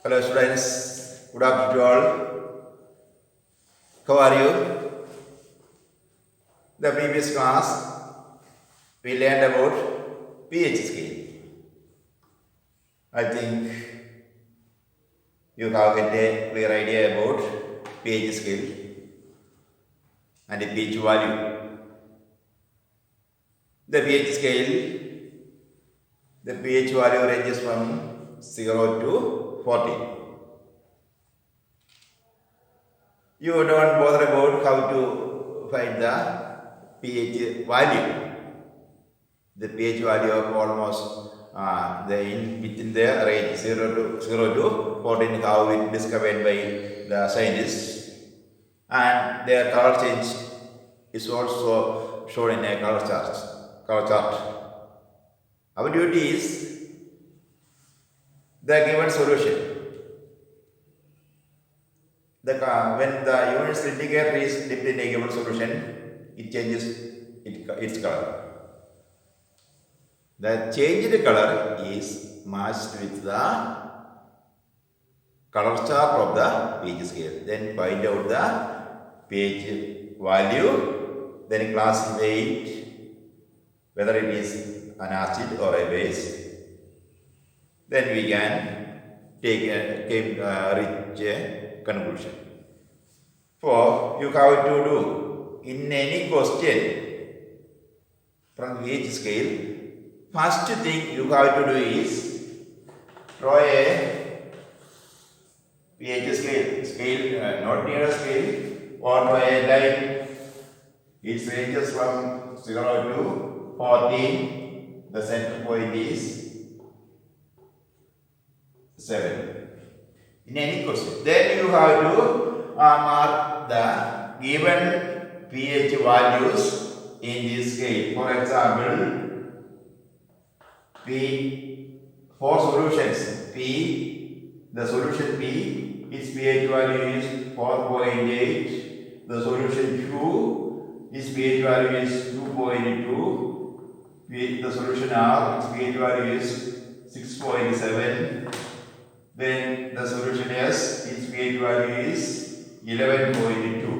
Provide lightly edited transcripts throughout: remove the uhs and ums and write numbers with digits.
Hello students, good afternoon to all. How are you? The previous class we learned about pH scale. I think you have get a clear idea about pH scale and the pH value. The pH scale, the pH value ranges from 0 to 14. You don't bother about how to find the pH value. The pH value of almost within the range 0 to 14, how it discovered by the scientists, and their color change is also shown in a color chart. Our duty is the given solution. When the universal indicator is dipped in a given solution, it changes its color. The changed color is matched with the color chart of the pH scale. Then find out the pH value. Then classify it whether it is an acid or a base. Then we can reach a conclusion. For you have to do in any question from pH scale, first thing you have to do is draw a pH scale, not near a scale, or draw a line. It ranges from 0 to 14. The center point is 7. In any question, then you have to mark the given pH values in this scale. For example, for solutions P, the solution P, its pH value is 4.8. The solution Q, its pH value is 2.2. The solution R, its pH value is 6.7. Then the solution S, its pH value is 11.2.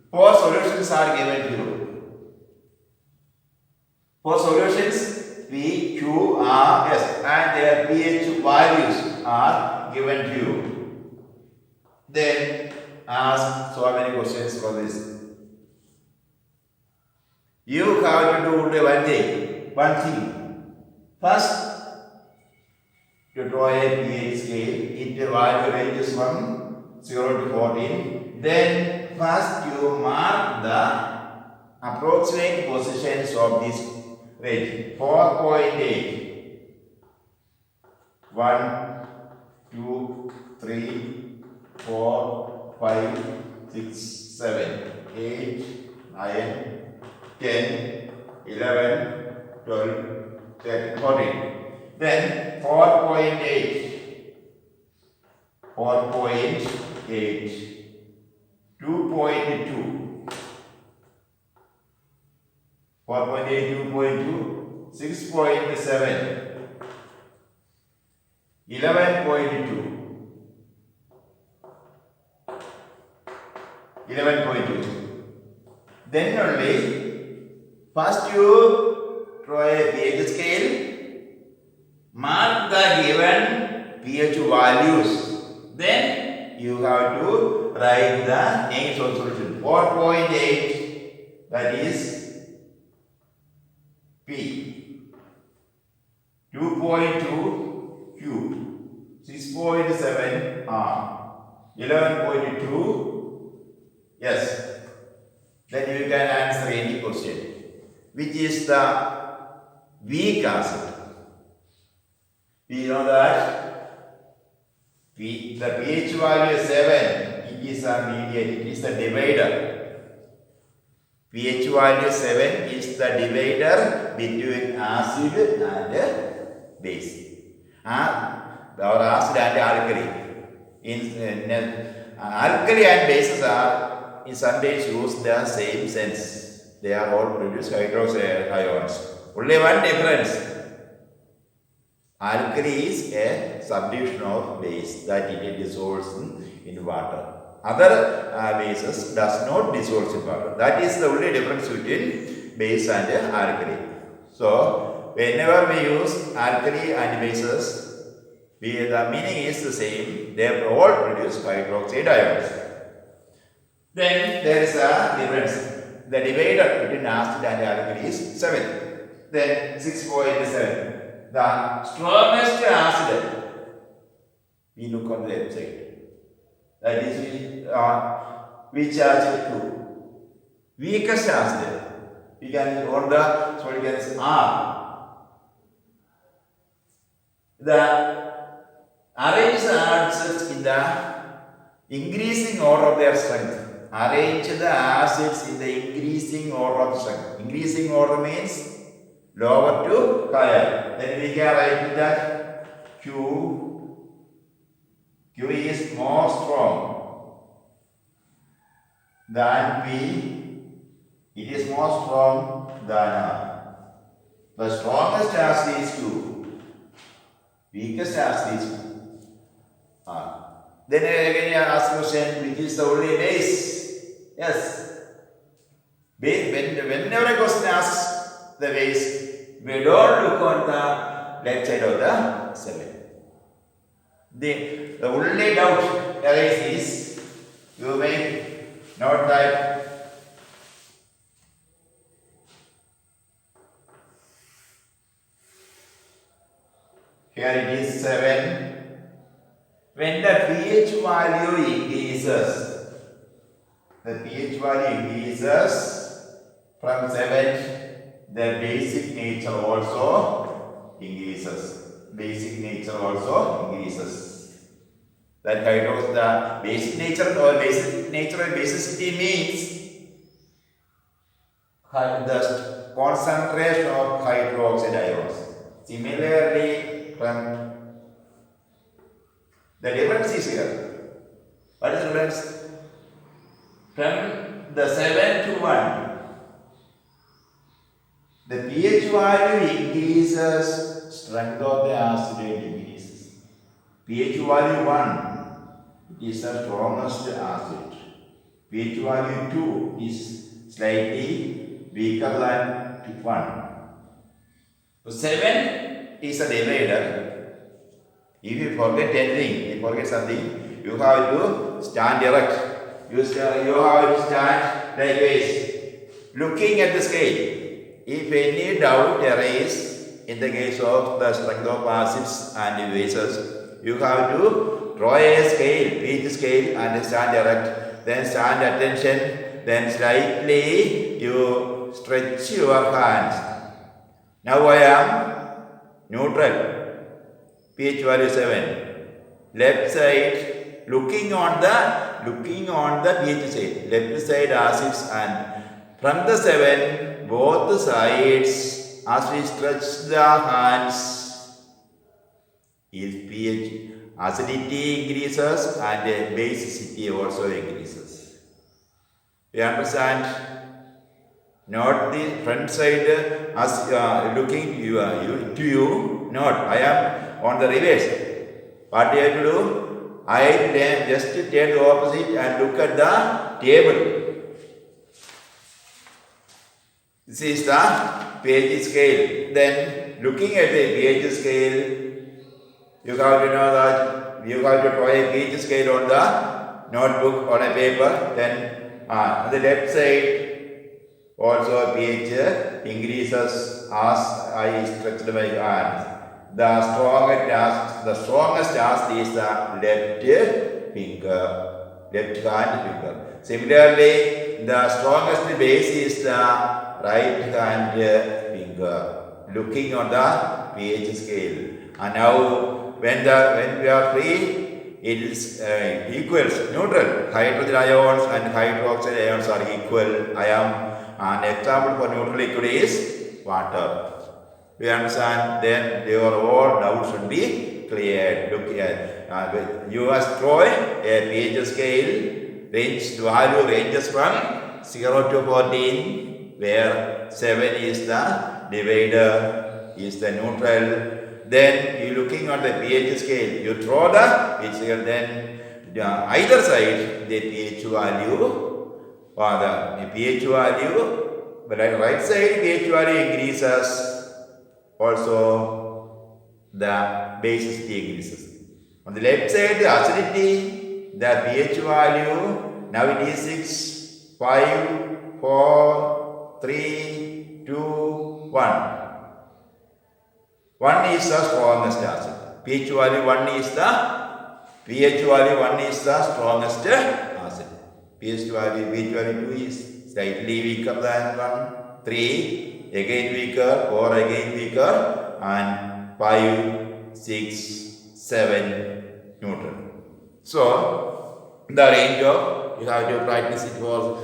Four solutions are given to you. For solutions P, Q, R, S, and their pH values are given to you. Then ask so many questions for this. You have to do one thing. First, to draw a pH scale, its value ranges from 0 to 14. Then first you mark the approximate positions of this range. 4.8. 1, 2, 3, 4, 5, 6, 7, 8, 9, 10, 11, 12, 13, 14. Then 4.8, 2.2, 6.7, 11.2. Then only first you draw a pH scale, mark the given pH values. Then you have to write the names of solution. 4.8, that is P. 2.2 Q. 6.7 R. 11.2 yes. Then you can answer any question. Which is the weak acid? We know that the pH value is 7. It is a median. It is the divider. pH value 7 is the divider between acid and base. Or acid and alkali. Alkali and bases are in sometimes use the same sense. They are all produce hydrogen ions. Only one difference. Alkali is a subdivision of base that it dissolves in water. Other bases does not dissolve in water. That is the only difference between base and alkali. So, whenever we use alkali and bases, the meaning is the same. They all produce hydroxide ions. Then there is a difference. The divider between acid and alkali is 7. Then 6.7. The strongest acid, we look on the left side. That is we charge 2. Weakest acid, we can on the solid R. The arrange the acids in the increasing order of their strength. Arrange the acids in the increasing order of strength. Increasing order means lower to higher. Then we can write that Q is more strong than P. It is more strong than R. The strongest acid is Q. Weakest acid is R. Then again you ask question, which is the only base? Yes. Whenever a question asks the base, we don't look on the left side of the 7. The only doubt arises, you may note that here it is 7. When the pH value increases, from 7, the basic nature also increases. That hydroxide, the basic nature or basic nature and basicity means the concentration of hydroxide ions. Similarly, from the difference is here. What is the difference? From the 7 to 1, the pH value increases, strength of the acid increases. pH value 1 is the strongest acid. pH value 2 is slightly weaker than 1. So 7 is a divider. If you forget something, you have to stand erect. You have to stand like this, looking at the scale. If any doubt arises in the case of the strength of acids and bases, you have to draw a scale, pH scale, and stand erect. Then stand attention. Then slightly you stretch your hands. Now I am neutral. pH value 7. Left side, looking on the pH side. Left side acids, and from the 7, both sides, as we stretch the hands, is pH acidity increases and basicity also increases. You understand? Not the front side as looking to you. Not. I am on the reverse. What do I have to do? I just turn the opposite and look at the table. This is the pH scale. Then looking at the pH scale, you have to know that you have to draw a pH scale on the notebook, on a paper. Then on the left side also pH increases as I stretch my hands. The strongest acid is the left hand finger. Similarly, the strongest base is the right hand finger. Looking on the pH scale. And now, when we are free, it is equals neutral. Hydrogen ions and hydroxide ions are equal. I am an example for neutral liquid is water. We understand? Then your all doubts should be cleared. Look at you must draw a pH scale. Value ranges from 0 to 14, where 7 is the divider, is the neutral. then you looking at the pH scale, you throw the pH scale, then either side the pH value or the pH value, but at right side pH value increases, also the basicity increases. On the left side, the acidity, the pH value, now it is 6, 5, 4, 3, 2, 1. 1 is the strongest acid. pH value 1 is the strongest acid. pH value 2 is slightly weaker than 1, 3 again weaker, 4 again weaker, and 5, 6, 7 neutral. So the range of, you have to practice it for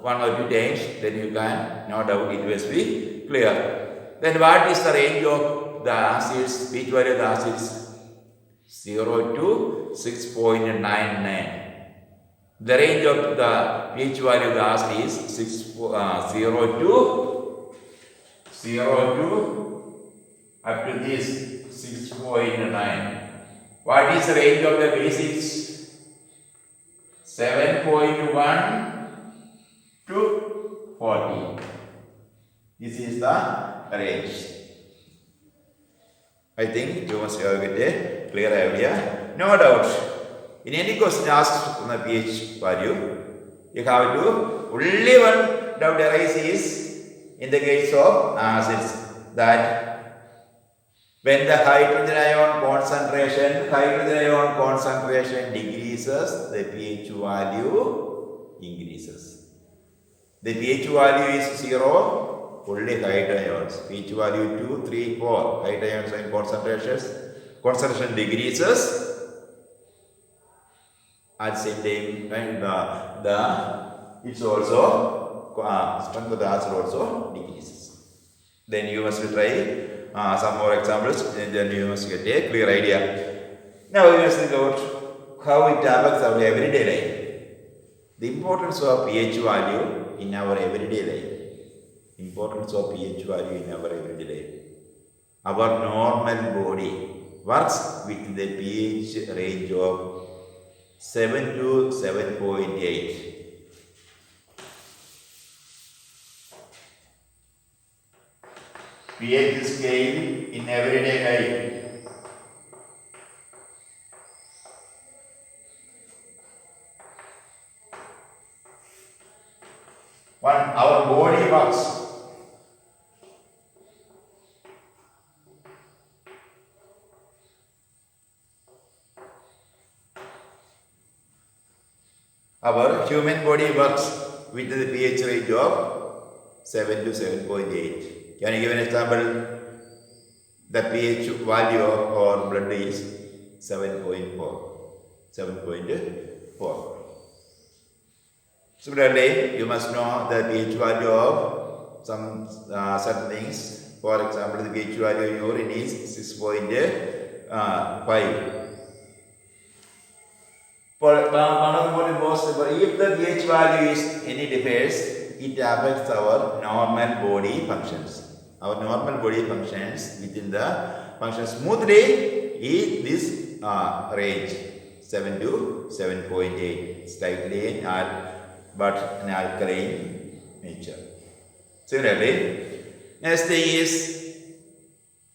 1 or 2 times, then you can, no doubt it will be clear. Then what is the range of the acids, pH value of the acids? 0 to 6.99. The range of the pH value of the acid is 0 to up to this 6.9. What is the range of the basics? 7.1 to 40. This is the range. I think you must have a clear idea. No doubt. In any question asked on the pH value, you have to only one doubt arises in the case of acids, that when the hydrogen ion concentration decreases, the pH value increases. The pH value is 0, only hydrogen ions. pH value 2, 3, 4, hydrogen ion concentration decreases. At the same time, it's also strength of the acid also decreases. Then you must try some more examples, and then you must get a clear idea. Now we must think about how it affects our everyday life. The importance of pH value in our everyday life. Importance of pH value in our everyday life. Our normal body works with the pH range of 7 to 7.8. pH scale in everyday life. Our body works. Our human body works with the pH range of 7 to 7.8. Can you give an example? The pH value of our blood is 7.4. 7.4. Similarly, you must know the pH value of some certain things. For example, the pH value of urine is 6.5. For one of the more important, if the pH value is any differs, it affects our normal body functions. Our normal body functions within the function smoothly in this range 7 to 7.8, slightly but an alkaline nature. Similarly, next thing is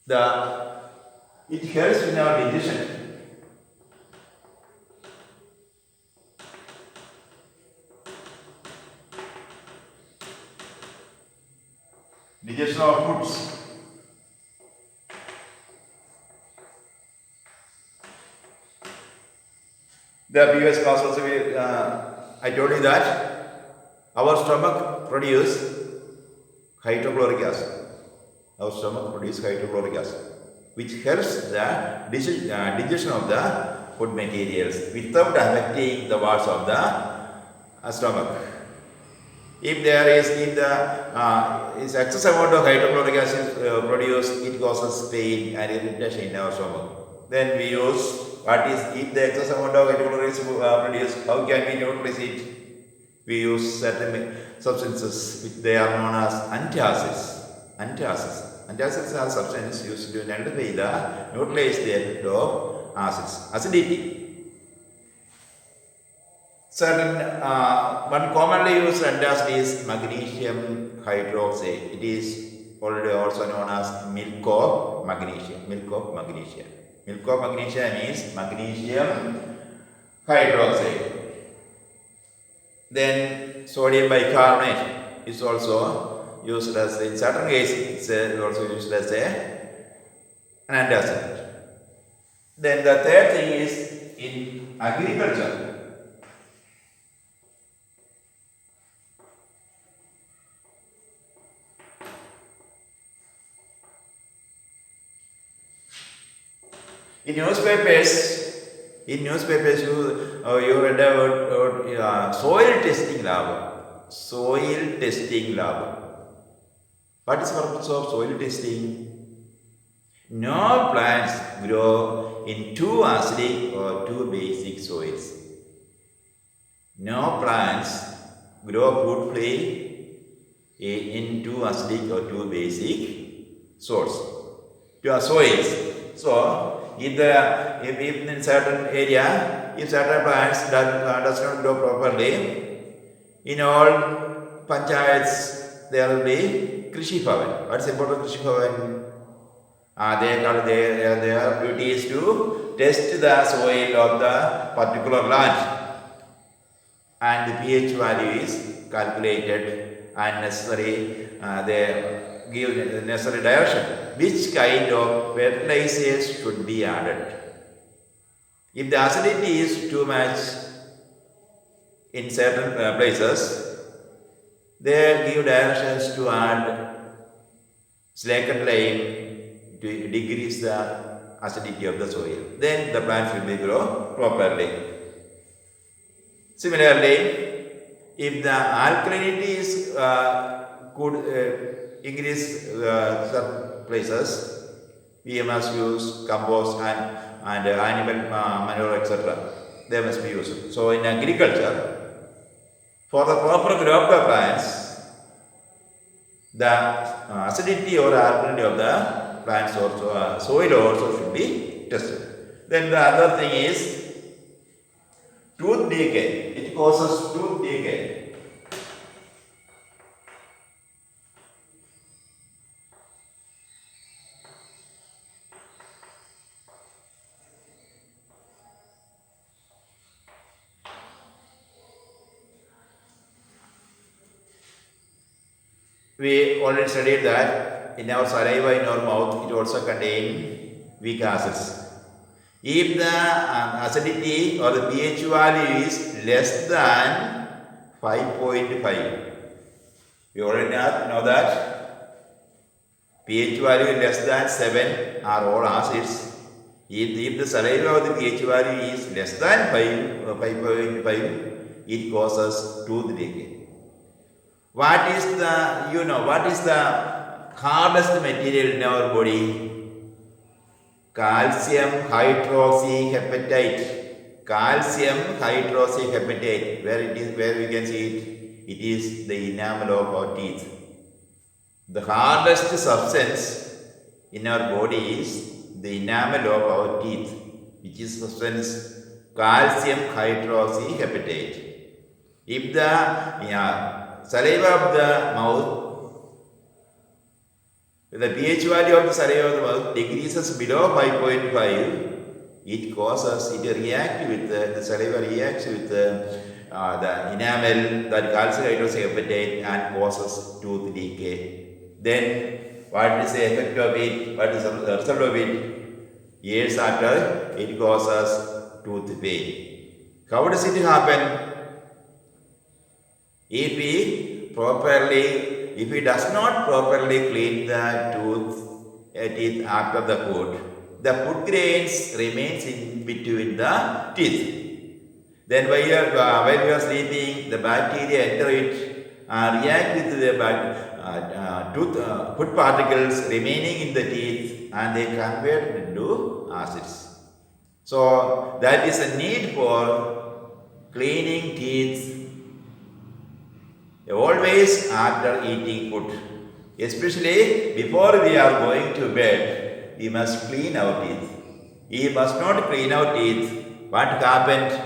it helps in our digestion. Digestion of foods. The previous class also I told you that our stomach produces hydrochloric acid. Our stomach produces hydrochloric acid, which helps the digestion of the food materials without affecting the walls of the stomach. If there is excess amount of hydrochloric acid produced, it causes pain and irritation in our stomach. Then we use if the excess amount of hydrochloric acid produced, how can we neutralize it? We use certain substances which they are known as antacids. Antacids. Antacids are substances used to nullify the neutralize the effect of acids. Acidity. Certain one commonly used antacid is magnesium hydroxide. It is already also known as milk of magnesia. Milk of magnesia. Milk of magnesia means magnesium hydroxide. Then sodium bicarbonate is also used as, in certain cases, it's also used as an antacid. Then the third thing is in agriculture. In newspapers, you read about soil testing lab. Soil testing lab. What is the purpose of soil testing? No plants grow in too acidic or too basic soils. No plants grow fruitfully in too acidic or too basic soils. So, if in certain area, if certain plants does not grow properly, in all panchayats there will be Krishi Bhavan. What's important Krishi Bhavan? Their duty is to test the soil of the particular land, and the pH value is calculated and necessary. They give the necessary direction. Which kind of fertilizers should be added? If the acidity is too much in certain places, they give directions to add slaked lime to decrease the acidity of the soil. Then the plants will grow properly. Similarly, if the alkalinity is could increase some places, we must use compost and animal manure, etc. They must be used. So in agriculture, for the proper growth of the plants, the acidity or alkalinity of the plants also, soil also should be tested. Then the other thing is tooth decay. It causes tooth decay. We already studied that in our saliva, in our mouth, it also contains weak acids. If the acidity or the pH value is less than 5.5, we already know that pH value is less than 7 are all acids. If the saliva or the pH value is less than 5.5, it causes tooth decay. What is the hardest material in our body? Calcium hydroxyhepatite. Calcium hydroxyhepatite. Where we can see it? It is the enamel of our teeth. The hardest substance in our body is the enamel of our teeth, which is substance calcium hydroxyhepatite. If the saliva of the mouth, the pH value of the saliva of the mouth decreases below 5.5, it reacts with the saliva reacts with the enamel, that calcium hydroxyhepatite, and causes tooth decay. Then what is the effect of it? What is the result of it? Years after, it causes tooth pain. How does it happen? If he does not properly clean the teeth after the food grains remains in between the teeth. Then while you are sleeping, the bacteria enter it, react with the food particles remaining in the teeth, and they convert into acids. So that is a need for cleaning teeth always after eating food. Especially before we are going to bed, we must clean our teeth. We must not clean our teeth. What happened?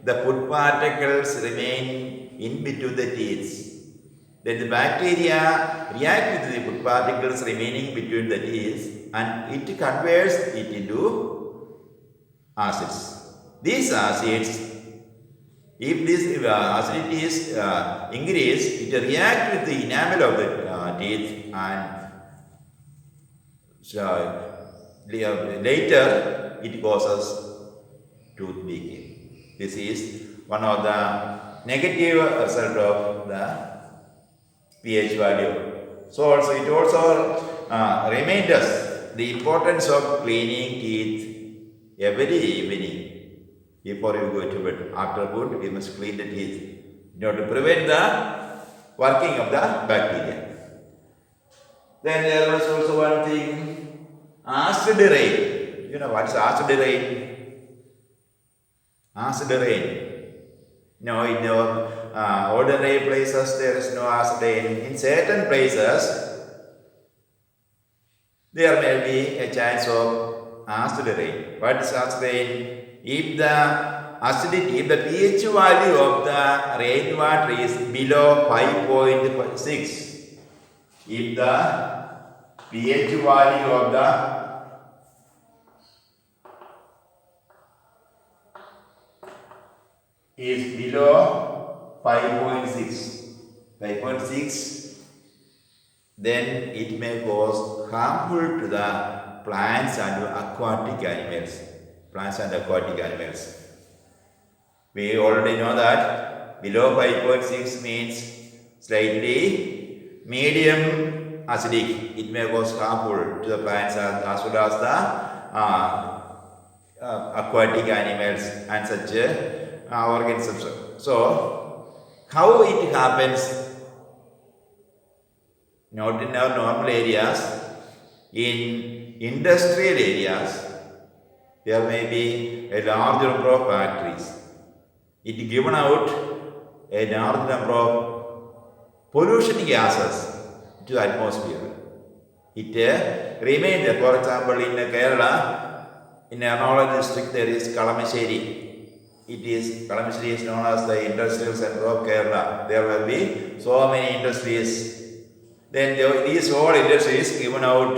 The food particles remain in between the teeth. Then the bacteria react with the food particles remaining between the teeth and it converts it into acids. These acids, if this acidity is increased, it reacts with the enamel of the teeth and later it causes tooth decay. This is one of the negative result of the pH value. So also it also reminds us the importance of cleaning teeth every evening before you go to bed. After food, we must clean the teeth in order to prevent the working of the bacteria. Then there was also one thing, acid rain. You know what is acid rain? Acid rain. No, in our ordinary places there is no acid rain. In certain places there may be a chance of acid rain. What is acid rain? If the acidity, if the pH value of the rainwater is below 5.6, if the pH value of the is below 5.6, then it may cause harmful to the plants and aquatic animals. We already know that below 5.6 means slightly medium acidic. It may cause harmful to the plants as well as the aquatic animals and such organisms. So, how it happens? Not in our normal areas, in industrial areas, there may be a large number of factories. It given out a large number of pollution gases to the atmosphere. It remains, for example, in Kerala, in Ernakulam district, there is Kalamassery. Kalamassery is known as the industrial center of Kerala. There will be so many industries. Then these all industries given out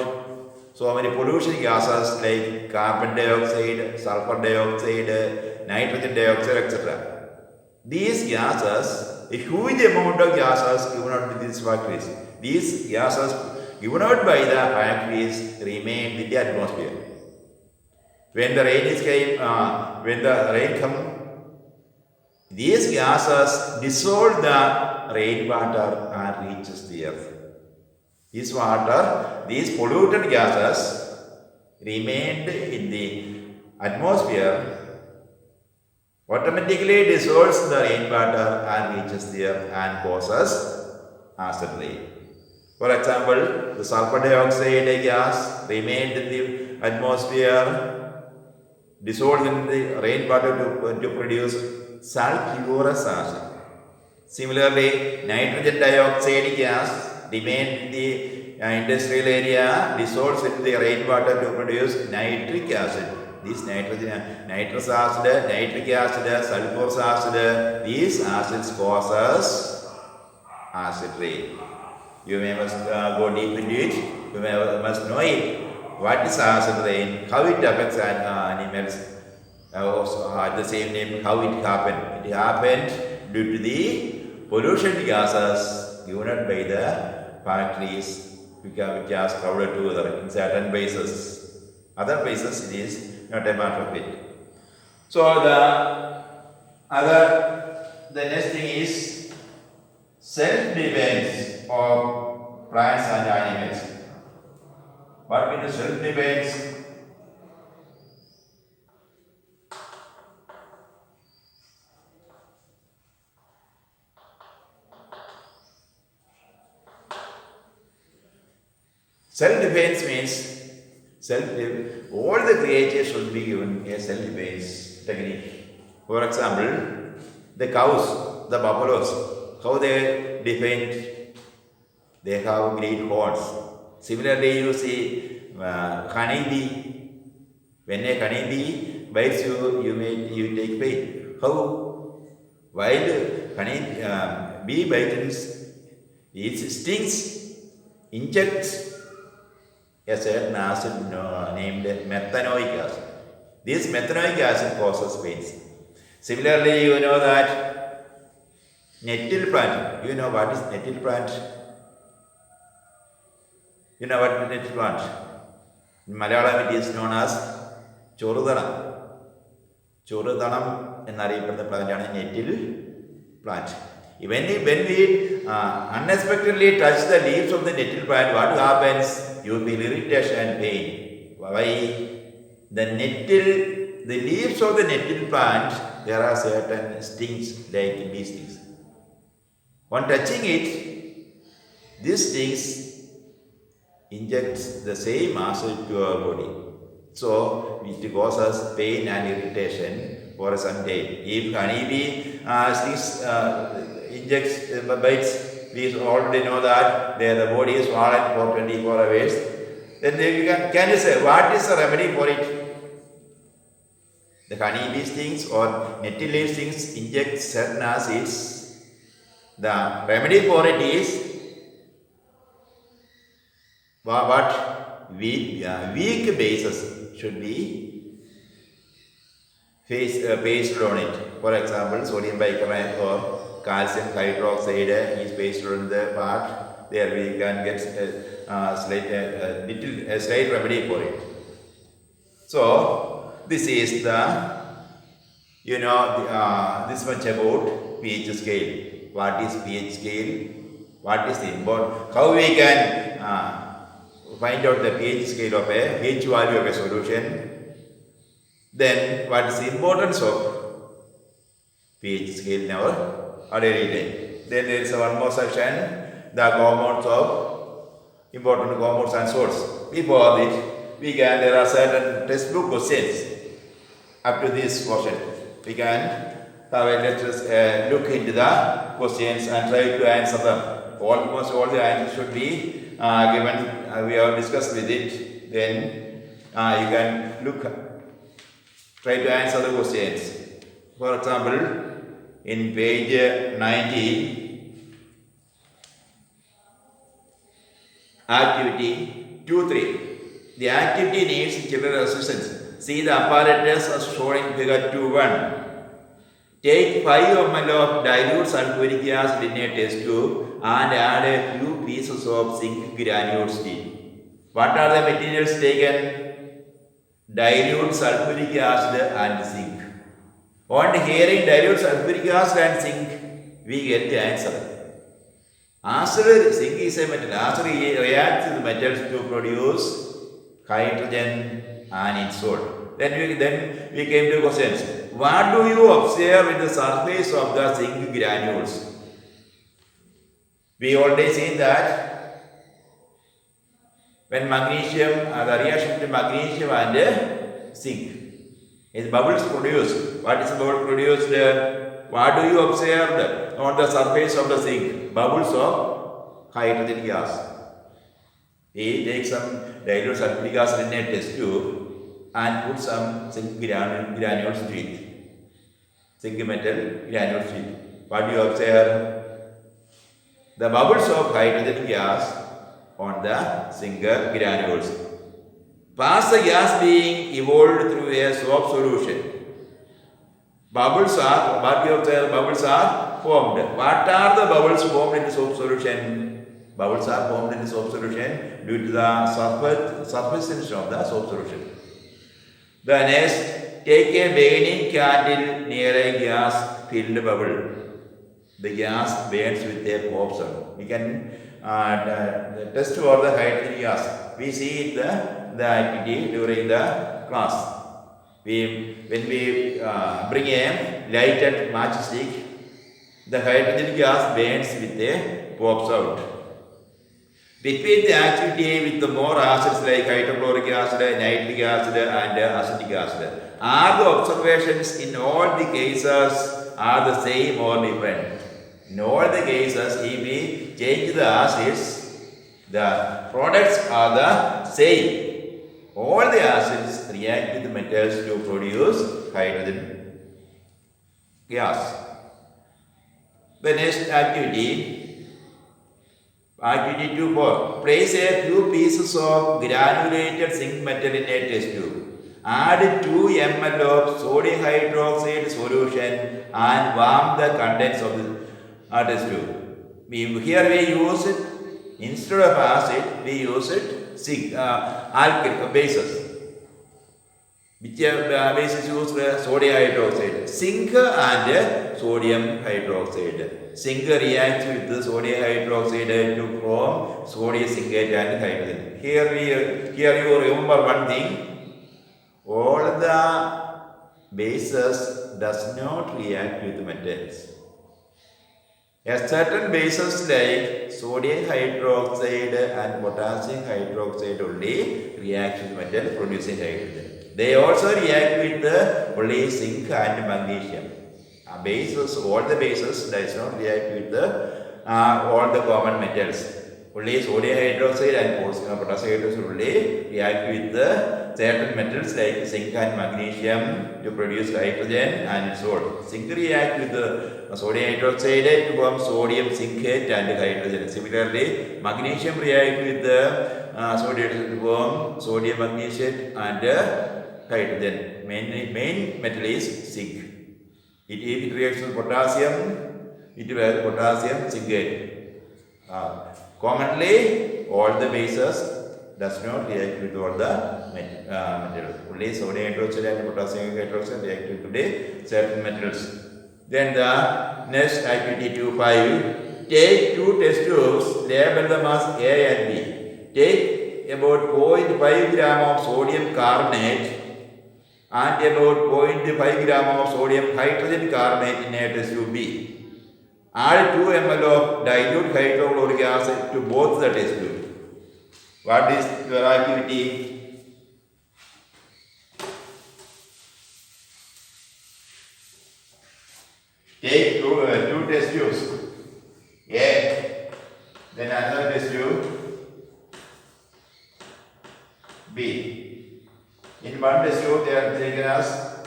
so many pollution gases like carbon dioxide, sulfur dioxide, nitrogen dioxide, etc. These gases, a huge amount of gases given out to these factories. These gases given out by the factories remain in the atmosphere. When the rain comes, these gases dissolve the rainwater and reaches the earth. These polluted gases remained in the atmosphere, automatically dissolves the rainwater and reaches the earth and causes acid rain. For example, the sulfur dioxide gas remained in the atmosphere, dissolved in the rainwater to produce sulfurous acid. Similarly, nitrogen dioxide gas remained in the industrial area, dissolves in the rainwater to produce nitric acid. This nitrous acid, nitric acid, sulfurous acid, these acids causes acid rain. You must go deep into it. You must know it. What is acid rain? How it affects animals? At the same name, how it happened? It happened due to the pollution gases given out by the factories which are crowded together in certain places. Other places it is not a matter of it. So the next thing is self-defense of plants and animals. What means self-defense? Self-defense means all the creatures should be given a self-defense technique. For example, the cows, the buffaloes, how they defend They have great horns. Similarly, you see honeybee. When a honeybee bites you, you take pain. How? While bee bites, its stings injects a certain acid named methanoic acid. This methanoic acid causes pains. Similarly, you know that nettle plant. You know what is nettle plant? You know what is nettle plant? In Malayalam, it is known as Chorudanam. Chorudanam എന്നറിയപ്പെടുന്ന പ്ലാന്റാണ് നെറ്റിൽ plant. When we unexpectedly touch the leaves of the nettle plant, what happens? You feel irritation and pain. Why? The leaves of the nettle plant, there are certain stings like bee stings. On touching it, these stings injects the same acid to our body. So it causes pain and irritation for some time. If honeybee injects, bites, we already know that the body is swollen for 24 hours. Then can you say, what is the remedy for it? The honeybee stings or nettle leaf stings inject certain acids. The remedy for it is what? Weak bases should be pasted on it. For example, sodium bicarbonate or calcium hydroxide is pasted on the part. There we can get a slight remedy for it. So this is the this much about pH scale. What is pH scale? What is the important? How we can find out the pH scale of a pH value of a solution? Then what is the importance of pH scale in our daily life? Then there is one more section, the compounds of important compounds and salts. Before this, there are certain textbook questions up to this portion. We can let us look into the questions and try to answer them. Almost all the answers should be given. We have discussed with it. Then you can try to answer the questions. For example, in page 90, activity 2.3. The activity needs children's assistance. See the apparatus as shown in figure 2.1. Take 5 ml of dilute sulfuric acid in a test tube and add a few pieces of zinc granules in. What are the materials taken? Dilute sulfuric acid and zinc. On hearing dilute sulfuric acid and zinc, we get the answer. Acid, zinc is a metal. Acid reacts with metals to produce hydrogen and its salt. Then we came to questions. What do you observe in the surface of the zinc granules? We already seen that when magnesium, the reaction between magnesium and zinc, is bubbles produced. What is the bubble produced? What do you observe on the surface of the zinc? Bubbles of hydrogen gas. We take some dilute sulfuric acid in a test tube and put some zinc granules to it. Zinc metal granules to it. What do you observe? The bubbles of hydrogen gas on the zinc granules. Past the gas being evolved through a soap solution. Bubbles are formed. What are the bubbles formed in the soap solution? Bubbles are formed in the soap solution due to the surface tension of the soap solution. The next, take a burning candle near a gas-filled bubble. The gas burns with a pop sound. We can test for the hydrogen gas. We see the activity during the class. When we bring a lighted matchstick, the hydrogen gas burns with a pop sound. Repeat the activity with the more acids like hydrochloric acid, nitric acid and acetic acid. Are the observations in all the cases are the same or different? In all the cases, if we change the acids, the products are the same. All the acids react with the metals to produce hydrogen gas. The next activity, activity 2.4. Place a few pieces of granulated zinc metal in a test tube. Add 2 ml of sodium hydroxide solution and warm the contents of the test tube. Here we use it, instead of acid, we use it alkyl bases. Which bases use sodium hydroxide, zinc and sodium hydroxide. Zinc reacts with the sodium hydroxide to form sodium zincate and hydrogen. Here you remember one thing. All the bases does not react with metals. A certain bases like sodium hydroxide and potassium hydroxide only react with metal producing hydrogen. They also react with only zinc and magnesium. Bases, all the bases does not react with all the common metals. Only sodium hydroxide and potassium hydroxide only react with certain metals like zinc and magnesium to produce hydrogen and salt. Zinc react with sodium hydroxide to form sodium zincate and hydrogen. Similarly, magnesium react with sodium to form sodium magnesiate and hydrogen. Main metal is zinc. If it reacts with potassium, it will have potassium zincate. Commonly, all the bases does not react with all the metals. Only sodium hydroxide and potassium hydroxide react with today certain metals. Then the next activity 2.5. Take 2 test tubes, label them as A and B. Take about 0.5 gram of sodium carbonate and about 0.5 gram of sodium hydrogen carbonate in a test tube B. Add 2 ml of dilute hydrochloric acid to both the test tubes. What is your activity? Take two test tubes. A. Then another test tube. B. In one test tube, they are taken as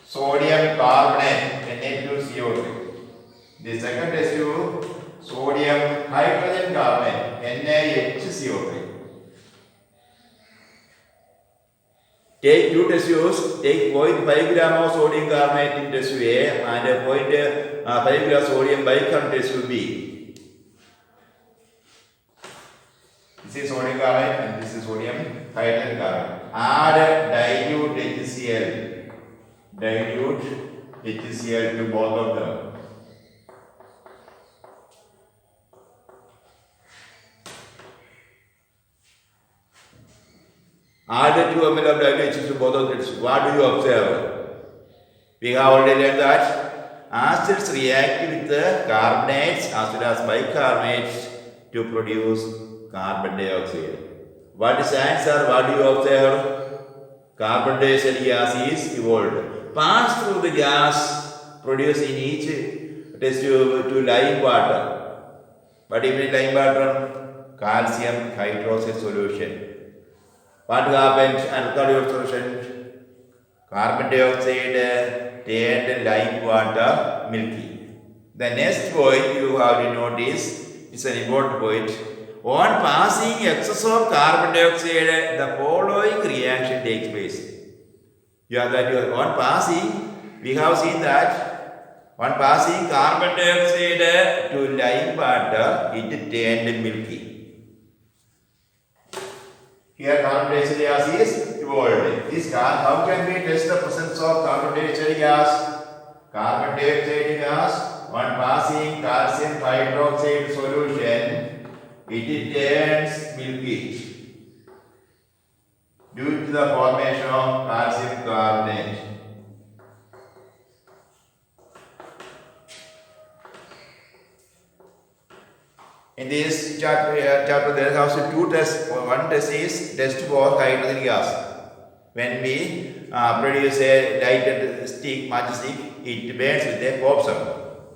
sodium carbonate Na2CO3. The second test tube, sodium hydrogen carbonate NaHCO3. Take 2 test tubes, take 0.5 gram of sodium carbonate in test tube A and 0.5 gram sodium bicarbonate in test tube B. This is sodium carbonate and this is sodium hydrogen carbonate. Add dilute HCl. Dilute HCl to both of them. Add 2 ml of dilute to both of them. What do you observe? We have already learned that acids react with the carbonates as well as bicarbonates to produce carbon dioxide. What is answer? What do you observe? Carbon dioxide gas is evolved. Pass through the gas produced in each test tube to lime water. What do you mean lime water? Calcium hydroxide solution. What happened? Alkali solution. Carbon dioxide turned lime water milky. The next point you have to notice is an important point. On passing excess of carbon dioxide, the following reaction takes place. On passing, we have seen that on passing carbon dioxide to lime water, it turned milky. Here carbon dioxide gas is evolved. How can we test the presence of carbon dioxide gas? Carbon dioxide gas on passing calcium hydroxide solution, it turns milky due to the formation of calcium carbonate. In this chapter there are also 2 tests. One test is test for hydrogen gas. When we produce a lighted stick, matchstick, it burns with a popsum.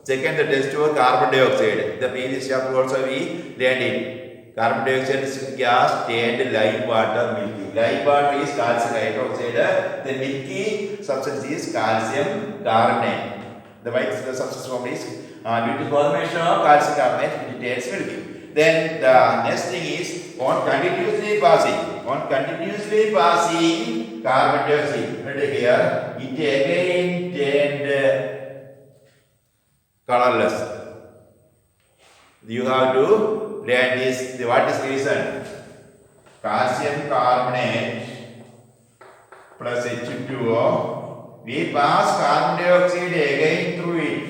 Second, the test for carbon dioxide. The previous chapter also we learned it. carbon dioxide gas turned lime water milky. Lime water is calcium hydroxide. The milky substance is calcium carbonate. The white substance form is due to formation of calcium carbonate, it turns milky. Then the next thing is on continuously passing carbon dioxide. Right here, it again turned colorless. You have to learn this. What is the reason? Calcium carbonate plus H2O. We pass carbon dioxide again through it.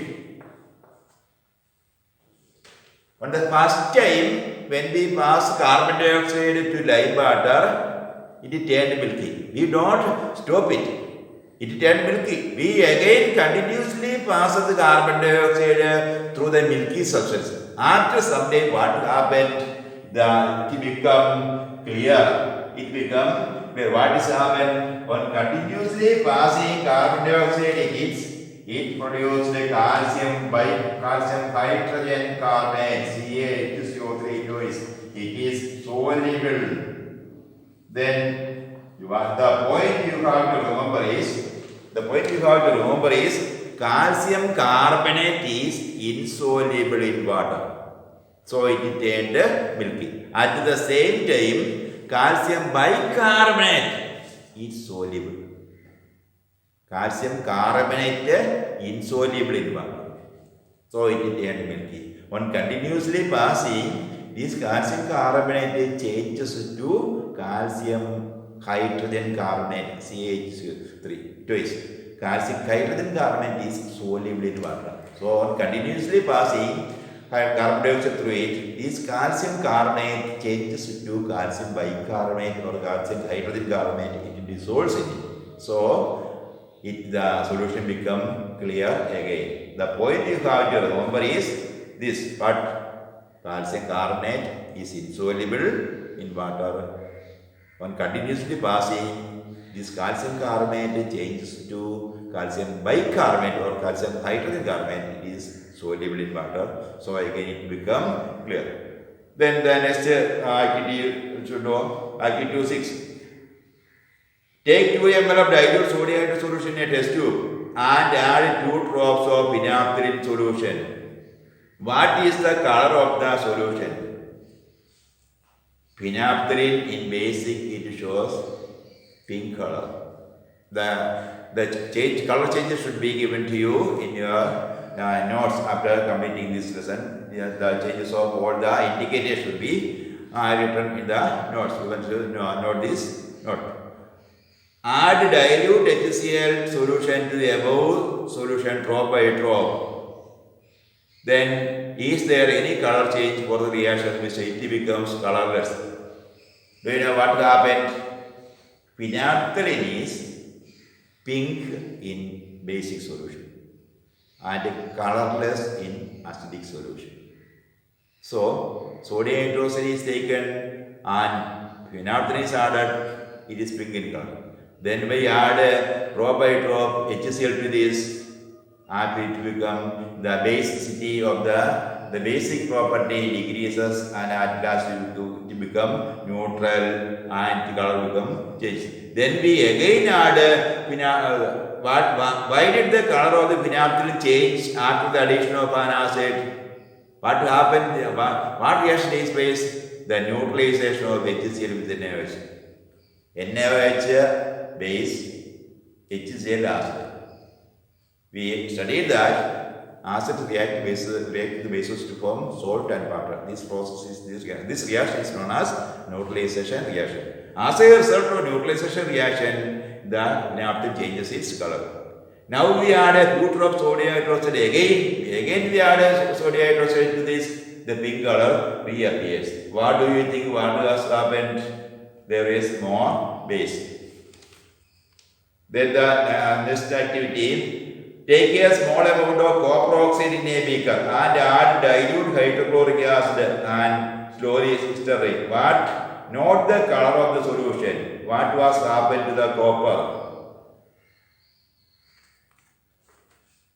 On the first time, when we pass carbon dioxide to lime water, it turned milky. We don't stop it. It turned milky. We again continuously pass the carbon dioxide through the milky substance. After some time, what happened? It become clear. What is happened? On continuously passing carbon dioxide, it produced calcium hydrogen carbonate, CaH2CO3. It is soluble. Then the point you have to remember is calcium carbonate is insoluble in water. So it turned milky. At the same time, calcium bicarbonate is soluble. Calcium carbonate insoluble in water. So it turned milky. On continuously passing, this calcium carbonate changes to calcium hydrogen carbonate, CH3 twice. Calcium hydrogen carbonate is soluble in water. So on continuously passing carbon dioxide through it, this calcium carbonate changes to calcium bicarbonate or calcium hydrogen carbonate. It dissolves in it. So the solution become clear again. The point you have to remember is this: but calcium carbonate is insoluble in water. On continuously passing, this calcium carbonate changes to calcium bicarbonate or calcium hydrogen carbonate. It is soluble in water. So again it become clear. Then the next activity should know activity 6. Take 2 ml of dilute sodium hydroxide solution in a test tube and add 2 drops of phenolphthalein solution. What is the color of the solution? Phenolphthalein in basic it shows pink color. The color changes should be given to you in your notes after completing this lesson. The changes of all the indicators should be written in the notes. You want to note this note. Add dilute HCl solution to the above solution drop by drop. Then, is there any color change for the reaction which it becomes colorless? Do you know what happened? Phenolphthalein is pink in basic solution and colorless in acidic solution. So, sodium hydroxide is taken and phenolphthalein is added, it is pink in color. Then we add drop by drop HCl to this and it become the basicity of the basic property decreases and at last it become neutral and the color become changed. Then we again add why did the color of the phenolphthalein change after the addition of an acid? What happened? What reaction takes place? The neutralization of HCl with NaOH. NaOH base, HCl acid. We studied that acid react the bases to form salt and water. This process is this reaction is known as neutralization reaction. As a result of neutralization reaction, the naphthalene changes its color. Now we add a 2 drops sodium hydroxide again we add a sodium hydroxide to this, the pink color reappears. What do you think? What has happened? There is more base. Then the next activity, take a small amount of copper oxide in a beaker and add dilute hydrochloric acid and slowly stir it. What? Note the color of the solution. What was happened to the copper?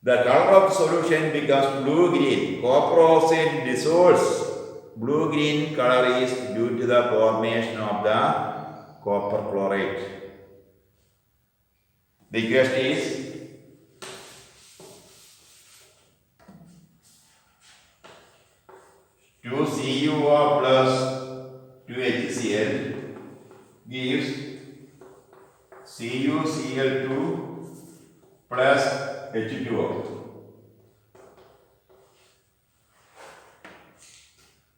The color of the solution becomes blue-green. Copper oxide dissolves blue-green color is due to the formation of the copper chloride. The equation is two CuO plus 2 HCl gives CuCl2 plus H2O.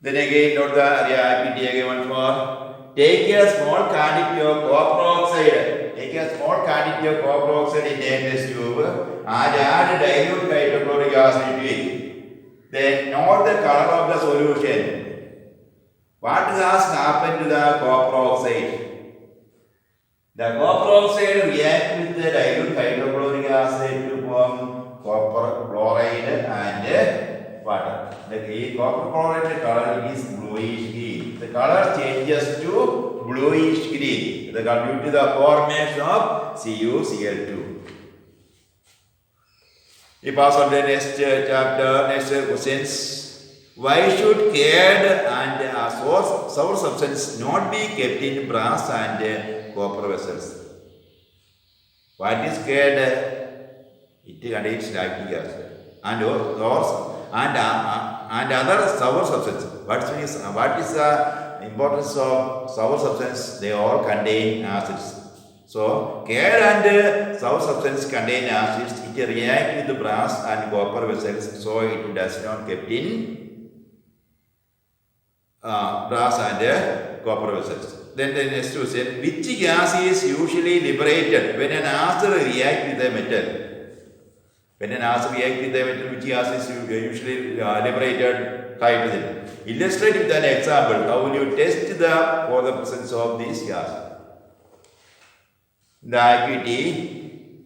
Then again note the reactivity again once more. Take a small quantity of copper oxide. Take a small quantity of copper oxide in a test tube and add dilute hydrochloric acid to it. Then note the color of the solution. What has happened to the copper oxide? The copper oxide reacts with the dilute hydrochloric acid to form copper chloride and water. The copper chloride color is bluish green. The color changes to bluish green due to the formation of CuCl2. We pass on the next chapter, next questions. Why should cad and sour substance not be kept in brass and copper vessels? What is cad? It contains lactic acid and other sour substances. What is the importance of sour substance? They all contain acids. So, cad and sour substance contain acids. It reacts with the brass and copper vessels, so it does not kept in brass and copper vessels. Then the next question: which gas is usually liberated when an acid reacts with a metal? When an acid reacts with a metal, which gas is usually liberated? Hydrogen. Illustrate with an example. How will you test for the presence of this gas? The activity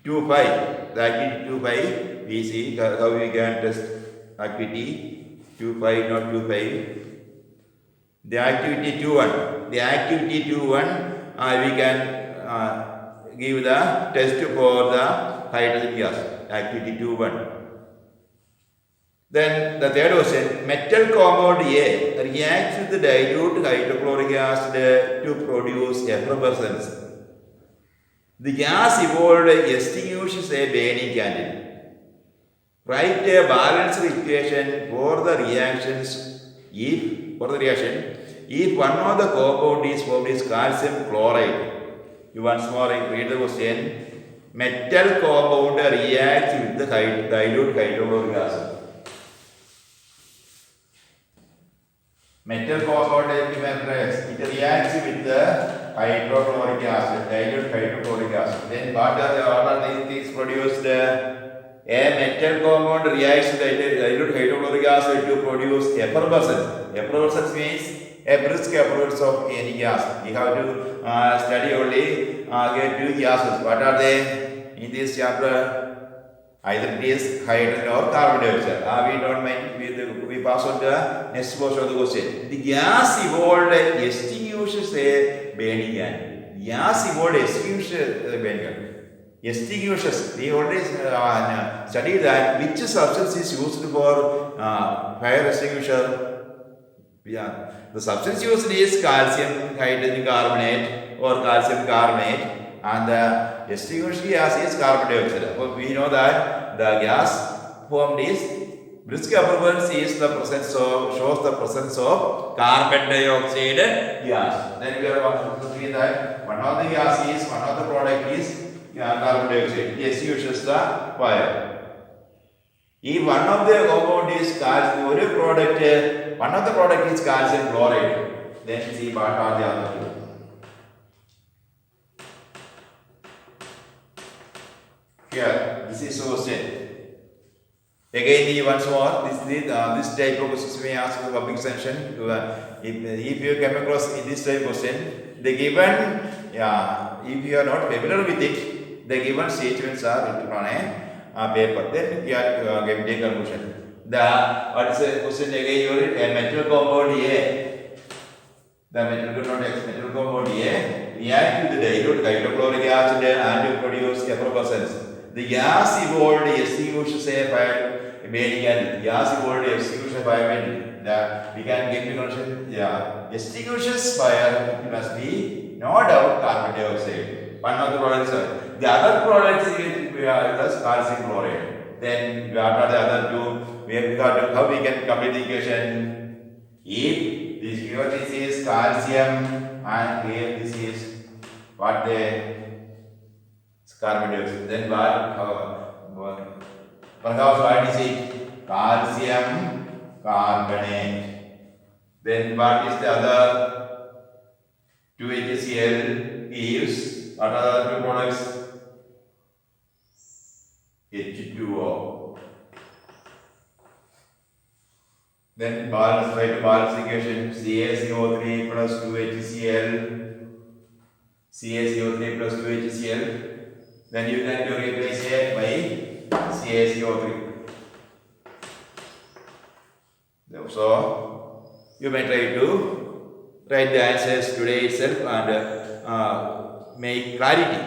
2.5. The activity 2.5. We see how we can test activity 2.5, not 2.5. The activity 2.1. The activity 2.1 we can give the test for the hydrogen gas. Activity 2.1. Then the third question, metal compound A reacts with the dilute hydrochloric acid to produce effervescence. The gas evolved extinguishes a burning candle. Write a balanced equation for the reactions if one of the compound is formed is calcium chloride. Once more I read the question. Metal compound reacts with the dilute hydrochloric acid. Metal compound it reacts with the hydrochloric acid, dilute hydrochloric acid. Then what are these things produced? A metal compound reacts with the dilute hydrochloric acid to produce effervescence. Effervescence means a brisk effervescence of any gas. We have to study only get two gases. What are they in this chapter? Either it is hydrogen or carbon dioxide. We don't mind. We pass on the next portion of the question. The gas evolved extinguishes a burning candle. Gas evolved extinguishes a burning candle. Extinguishes. We already studied that which substance is used for fire extinguisher. Yeah. The substance used is calcium hydrogen carbonate or calcium carbonate, and the extinguishing gas is carbon dioxide. We know that the gas formed is brisk effervescence is the presence of shows the presence of carbon dioxide gas. Then we are looking at one of the gas is one of the product is carbon dioxide. It extinguishes the fire. If one of the compound is calcium, one of the product is calcium chloride. Then see what are the other two. Here, this is question. Again, once more, this type of questions may ask the public sanction. If you come across in this type of question, the given, if you are not familiar with it, the given statements are written on a paper. Then you are going to take a conclusion. What is the question again? A metal compound A. The metal compound A react with the dilute hydrochloric acid and produce effervescence. The gas evolved extinguishes fire median. Gas evolved extinguishes fire median. We can get the connection. Yeah, extinguishes fire. It must be no doubt carbon dioxide. One of the products. The other products is calcium chloride. Then what are the other two? We have got how we can complete the equation. If this is calcium and here this is what the carbon dioxide. Then perhaps what is it? Calcium carbonate. Then what is the other? 2HCl gives what are the two products? H2O. Then balance, try to balance equation. CaCO3 plus 2HCl. CaCO3 plus 2HCl. Then you can replace it by CaCO3. So you may try to write the answers today itself and make clarity.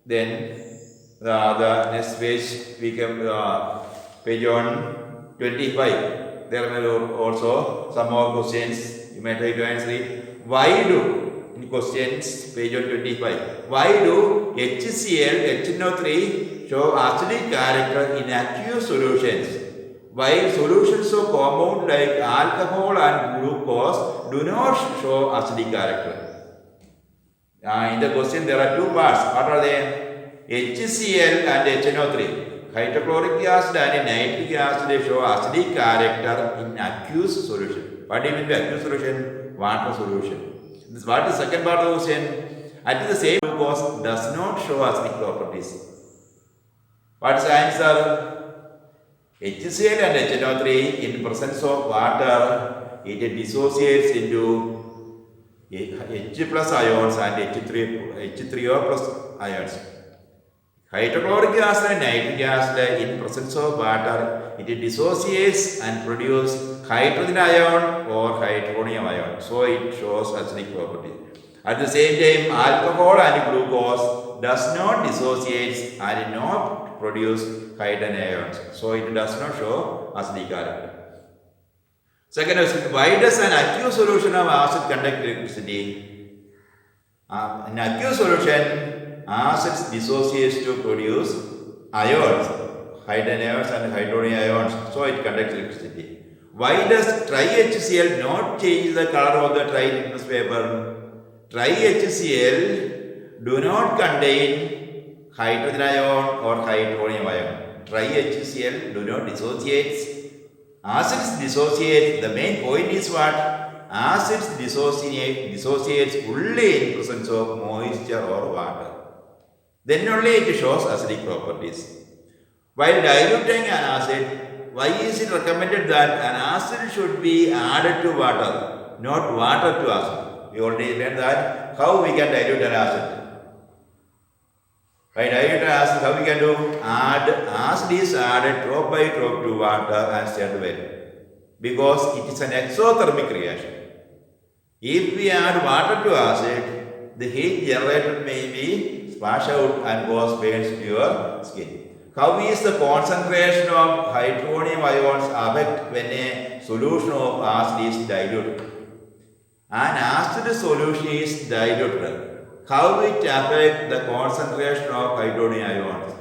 Then the next page we can page on 25. There are also some more questions. You may try to answer it. Why do, in questions page on 25, why do HCl, HNO3 show acidic character in aqueous solutions, while solutions of compound like alcohol and glucose do not show acidic character? In the question there are two parts. What are they? HCl and HNO3. Hydrochloric acid and nitric acid show acidic character in aqueous solution. What do you mean by aqueous solution? Water solution. This what is the second part of the question? At the same glucose does not show acidic properties. What is the answer? HCl and HNO3 in presence of water, it dissociates into H plus ions and H3O plus ions. Hydrochloric acid and nitric acid in presence of water, it dissociates and produces hydrogen ion or hydronium ion. So it shows acidic property. At the same time, alcohol and glucose does not dissociate and not produce hydrogen ions. So it does not show acidic character. Second question, why does an aqueous solution of acid conduct electricity? In aqueous solution, acids dissociates to produce ions, hydrogen ions and hydronium ions, so it conducts electricity. Why does tri-HCl not change the color of the tri-litmus paper? Tri-HCl do not contain hydrogen ion or hydronium ion. Tri-HCl do not dissociate. Acids dissociate. The main point is what? Acids dissociates only in presence of moisture or water. Then only it shows acidic properties. While diluting an acid, why is it recommended that an acid should be added to water, not water to acid? We already learned that how we can dilute an acid. By dilute an acid, how we can do? Acid is added drop by drop to water and stirred well, because it is an exothermic reaction. If we add water to acid, the heat generated may be splash out and goes burns to your skin. How is the concentration of hydronium ions affect when a solution of acid is diluted? An acid solution is diluted. How it affects the concentration of hydronium ions?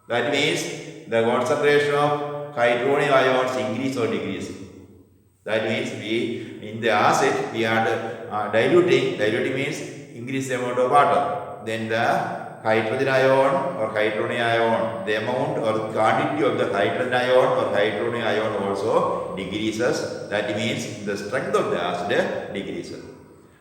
That means the concentration of hydronium ions increase or decrease. That means in the acid we are diluting. Diluting means increase the amount of water. Then the hydrogen ion or hydronium ion, the amount or quantity of the hydrogen ion or hydronium ion also decreases. That means the strength of the acid decreases.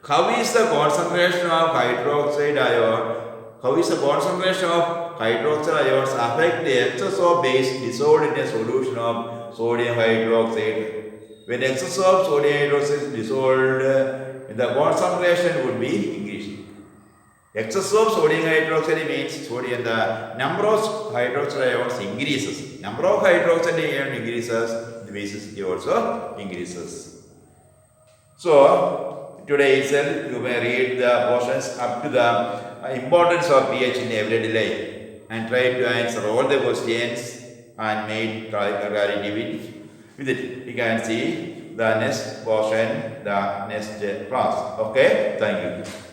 How is the concentration of hydroxide ion? How is the concentration of hydroxide ions affect the excess of base dissolved in a solution of sodium hydroxide? When excess of sodium hydroxide is dissolved, the concentration would be increased. Excess of sodium hydroxide means the number of hydroxide ions increases. Number of hydroxide ions increases, the basicity also increases. So, today itself you may read the portions up to the importance of pH in everyday life and try to answer all the questions and make clarity with it. You can see the next portion, the next class. Okay, thank you.